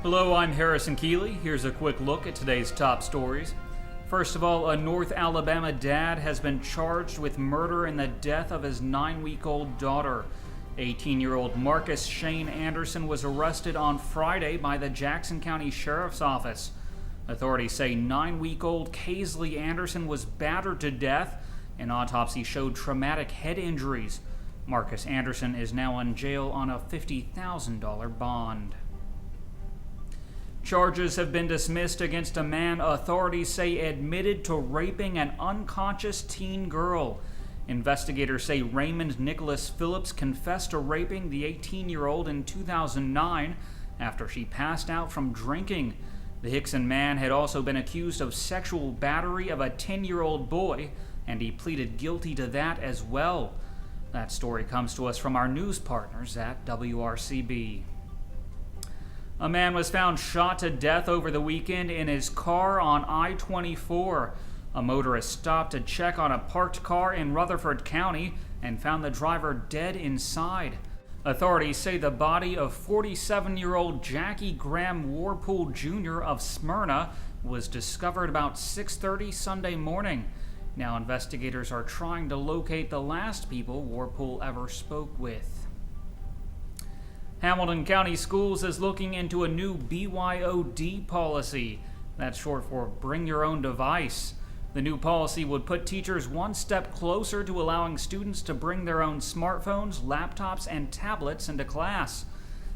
Hello, I'm Harrison Keeley. Here's a quick look at today's top stories. First of all, a North Alabama dad has been charged with murder in the death of his 9-week-old daughter. 18-year-old Marcus Shane Anderson was arrested on Friday by the Jackson County Sheriff's Office. Authorities say 9-week-old Kaisley Anderson was battered to death. An autopsy showed traumatic head injuries. Marcus Anderson is now in jail on a $50,000 bond. Charges have been dismissed against a man authorities say admitted to raping an unconscious teen girl. Investigators say Raymond Nicholas Phillips confessed to raping the 18-year-old in 2009 after she passed out from drinking. The Hixson man had also been accused of sexual battery of a 10-year-old boy, and he pleaded guilty to that as well. That story comes to us from our news partners at WRCB. A man was found shot to death over the weekend in his car on I-24. A motorist stopped to check on a parked car in Rutherford County and found the driver dead inside. Authorities say the body of 47-year-old Jackie Graham Warpool Jr. of Smyrna was discovered about 6:30 Sunday morning. Now investigators are trying to locate the last people Warpool ever spoke with. Hamilton County Schools is looking into a new BYOD policy. That's short for Bring Your Own Device. The new policy would put teachers one step closer to allowing students to bring their own smartphones, laptops, and tablets into class.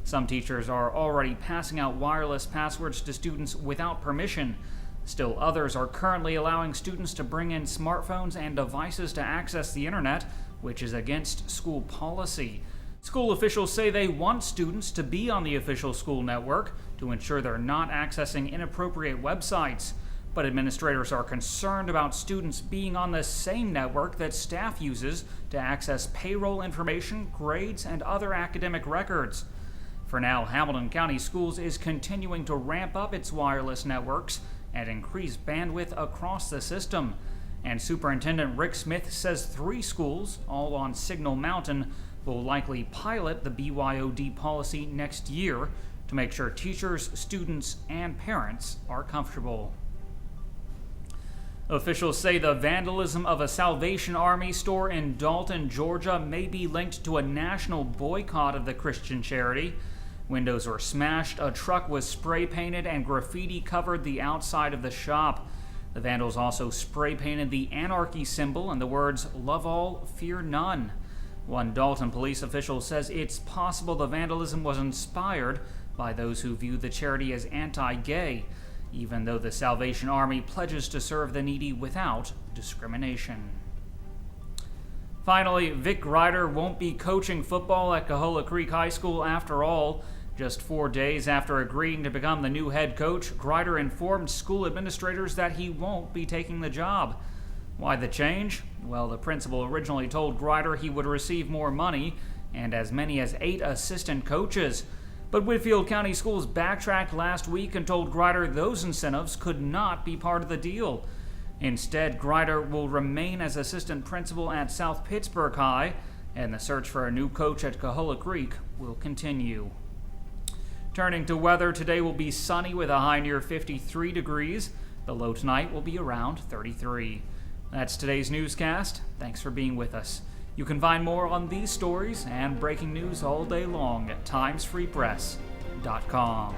Some teachers are already passing out wireless passwords to students without permission. Still others are currently allowing students to bring in smartphones and devices to access the internet, which is against school policy. School officials say they want students to be on the official school network to ensure they're not accessing inappropriate websites. But administrators are concerned about students being on the same network that staff uses to access payroll information, grades, and other academic records. For now, Hamilton County Schools is continuing to ramp up its wireless networks and increase bandwidth across the system. And Superintendent Rick Smith says 3 schools, all on Signal Mountain, will likely pilot the BYOD policy next year to make sure teachers, students, and parents are comfortable. Officials say the vandalism of a Salvation Army store in Dalton, Georgia may be linked to a national boycott of the Christian charity. Windows were smashed, a truck was spray painted, and graffiti covered the outside of the shop. The vandals also spray painted the anarchy symbol and the words, "Love all, fear none." One Dalton police official says it's possible the vandalism was inspired by those who view the charity as anti-gay, even though the Salvation Army pledges to serve the needy without discrimination. Finally, Vic Grider won't be coaching football at Cahola Creek High School after all. Just 4 days after agreeing to become the new head coach, Grider informed school administrators that he won't be taking the job. Why the change? Well, the principal originally told Grider he would receive more money and as many as 8 assistant coaches. But Whitfield County Schools backtracked last week and told Grider those incentives could not be part of the deal. Instead, Grider will remain as assistant principal at South Pittsburgh High, and the search for a new coach at Cahola Creek will continue. Turning to weather, today will be sunny with a high near 53 degrees. The low tonight will be around 33. That's today's newscast. Thanks for being with us. You can find more on these stories and breaking news all day long at timesfreepress.com.